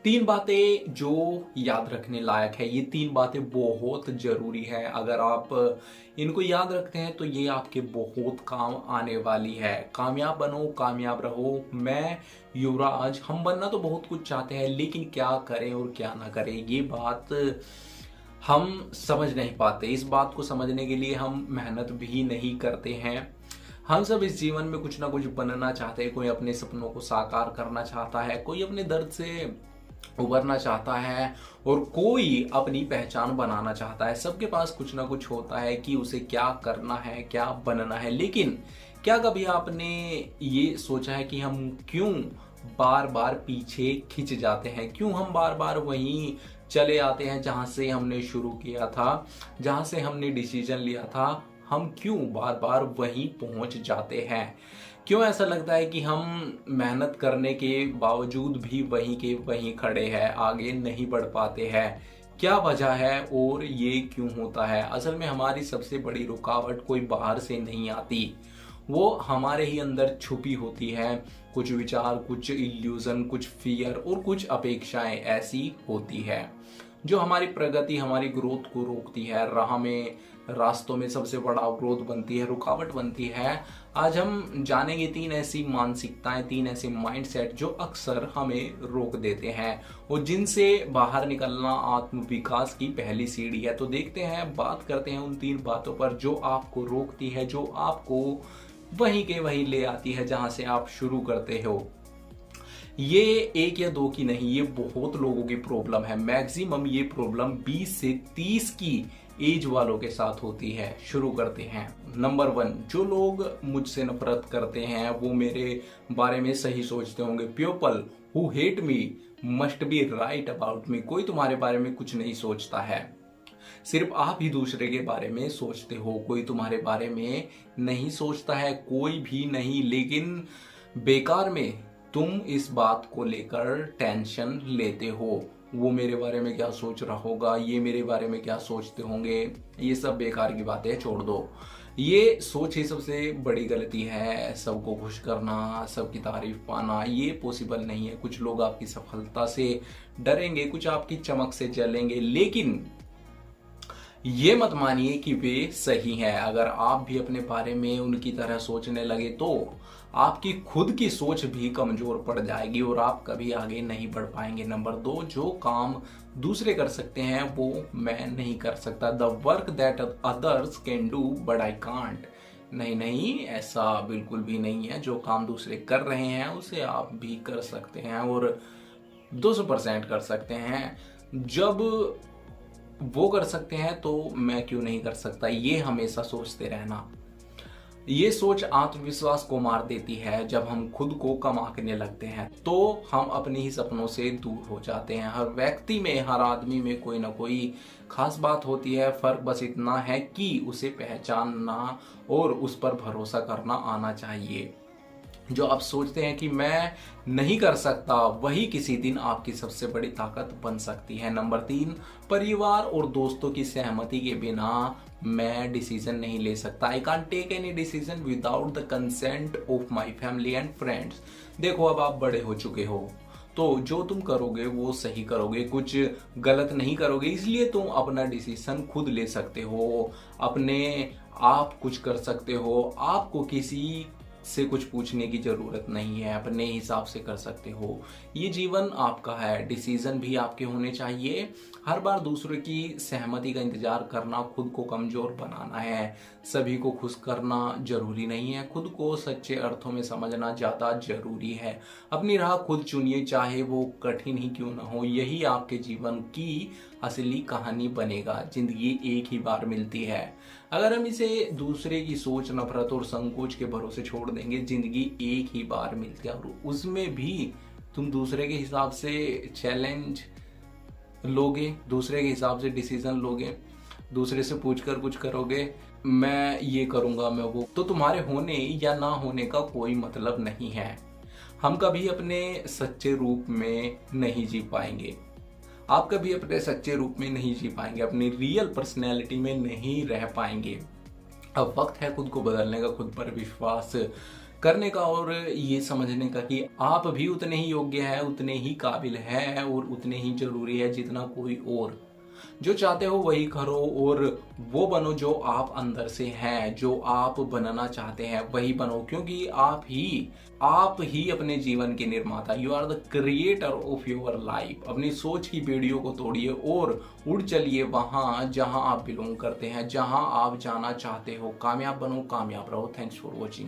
तीन बातें जो याद रखने लायक है। ये तीन बातें बहुत जरूरी है। अगर आप इनको याद रखते हैं तो ये आपके बहुत काम आने वाली है। कामयाब बनो, कामयाब रहो। मैं युवराज, हम बनना तो बहुत कुछ चाहते हैं, लेकिन क्या करें और क्या ना करें, ये बात हम समझ नहीं पाते। इस बात को समझने के लिए हम मेहनत भी नहीं करते हैं। हम सब इस जीवन में कुछ ना कुछ बनना चाहते हैं। कोई अपने सपनों को साकार करना चाहता है, कोई अपने दर्द से उभरना चाहता है, और कोई अपनी पहचान बनाना चाहता है। सबके पास कुछ ना कुछ होता है कि उसे क्या करना है, क्या बनना है। लेकिन क्या कभी आपने ये सोचा है कि हम क्यों बार बार पीछे खिंच जाते हैं? क्यों हम बार बार वहीं चले आते हैं जहां से हमने शुरू किया था, जहां से हमने डिसीजन लिया था? हम क्यों बार बार वहीं पहुंच जाते हैं? क्यों ऐसा लगता है कि हम मेहनत करने के बावजूद भी वहीं के वहीं खड़े हैं, आगे नहीं बढ़ पाते हैं? क्या वजह है और ये क्यों होता है? असल में हमारी सबसे बड़ी रुकावट कोई बाहर से नहीं आती, वो हमारे ही अंदर छुपी होती है। कुछ विचार, कुछ इल्यूजन, कुछ फियर और कुछ अपेक्षाएं ऐसी होती है जो हमारी प्रगति, हमारी ग्रोथ को रोकती है। राह में, रास्तों में सबसे बड़ा अवरोध बनती है, रुकावट बनती है। आज हम जानेंगे तीन ऐसी मानसिकताएं, तीन ऐसे माइंडसेट जो अक्सर हमें रोक देते हैं और जिनसे बाहर निकलना आत्म विकास की पहली सीढ़ी है। तो देखते हैं, बात करते हैं उन तीन बातों पर जो आपको रोकती है, जो आपको वहीं के वहीं ले आती है जहां से आप शुरू करते हो। ये एक या दो की नहीं, ये बहुत लोगों की प्रॉब्लम है। मैक्सिमम ये प्रॉब्लम 20 से 30 की एज वालों के साथ होती है। शुरू करते हैं। नंबर 1, जो लोग मुझसे नफरत करते हैं वो मेरे बारे में सही सोचते होंगे। People who hate me must be right about me. कोई तुम्हारे बारे में कुछ नहीं सोचता है, सिर्फ आप ही दूसरे के बारे में सोचते हो। कोई तुम्हारे बारे में नहीं सोचता है, कोई भी नहीं। लेकिन बेकार में तुम इस बात को लेकर टेंशन लेते हो। वो मेरे बारे में क्या सोच रहा होगा, ये मेरे बारे में क्या सोचते होंगे। ये सब बेकार की बातें छोड़ दो। ये सोच ही सबसे बड़ी गलती है। सबको खुश करना, सबकी तारीफ पाना, ये पॉसिबल नहीं है। कुछ लोग आपकी सफलता से डरेंगे, कुछ आपकी चमक से जलेंगे, लेकिन ये मत मानिए कि वे सही हैं। अगर आप भी अपने बारे में उनकी तरह सोचने लगे तो आपकी खुद की सोच भी कमजोर पड़ जाएगी और आप कभी आगे नहीं बढ़ पाएंगे। नंबर 2, जो काम दूसरे कर सकते हैं वो मैं नहीं कर सकता। The work that others can do but I can't. नहीं नहीं, ऐसा बिल्कुल भी नहीं है। जो काम दूसरे कर रहे हैं उसे आप भी कर सकते हैं और 200% कर सकते हैं। जब वो कर सकते हैं तो मैं क्यों नहीं कर सकता, ये हमेशा सोचते रहना। ये सोच आत्मविश्वास को मार देती है। जब हम खुद को कम आंकने लगते हैं तो हम अपने ही सपनों से दूर हो जाते हैं। हर व्यक्ति में, हर आदमी में कोई ना कोई खास बात होती है। फर्क बस इतना है कि उसे पहचानना और उस पर भरोसा करना आना चाहिए। जो आप सोचते हैं कि मैं नहीं कर सकता, वही किसी दिन आपकी सबसे बड़ी ताकत बन सकती है। नंबर 3, परिवार और दोस्तों की सहमति के बिना मैं डिसीजन नहीं ले सकता। I can't take any decision without the consent of my family and friends. देखो, अब आप बड़े हो चुके हो तो जो तुम करोगे वो सही करोगे, कुछ गलत नहीं करोगे। इसलिए तुम अपना डिसीजन खुद ले सकते हो, अपने आप कुछ कर सकते हो। आपको किसी से कुछ पूछने की जरूरत नहीं है, अपने हिसाब से कर सकते हो। ये जीवन आपका है, डिसीजन भी आपके होने चाहिए। हर बार दूसरों की सहमति का इंतजार करना खुद को कमजोर बनाना है। सभी को खुश करना जरूरी नहीं है, खुद को सच्चे अर्थों में समझना ज्यादा जरूरी है। अपनी राह खुद चुनिए, चाहे वो कठिन ही क्यों ना हो। यही आपके जीवन की असली कहानी बनेगा। जिंदगी एक ही बार मिलती है। अगर हम इसे दूसरे की सोच, नफरत और संकोच के भरोसे छोड़ देंगे, जिंदगी एक ही बार मिलती है और उसमें भी तुम दूसरे के हिसाब से चैलेंज लोगे, दूसरे के हिसाब से डिसीजन लोगे, दूसरे से पूछकर कुछ करोगे, मैं ये करूंगा, मैं वो, तो तुम्हारे होने या ना होने का कोई मतलब नहीं है। हम कभी अपने सच्चे रूप में नहीं जी पाएंगे। आप कभी अपने सच्चे रूप में नहीं जी पाएंगे, अपनी रियल पर्सनैलिटी में नहीं रह पाएंगे। अब वक्त है खुद को बदलने का, खुद पर विश्वास करने का और ये समझने का कि आप भी उतने ही योग्य हैं, उतने ही काबिल हैं और उतने ही जरूरी है जितना कोई और। जो चाहते हो वही करो और वो बनो जो आप अंदर से हैं, जो आप बनना चाहते हैं वही बनो, क्योंकि आप ही अपने जीवन के निर्माता। You are the creator of your life. अपनी सोच की बेड़ियों को तोड़िए और उड़ चलिए वहां जहां आप बिलोंग करते हैं, जहां आप जाना चाहते हो। कामयाब बनो, कामयाब रहो। Thanks for watching.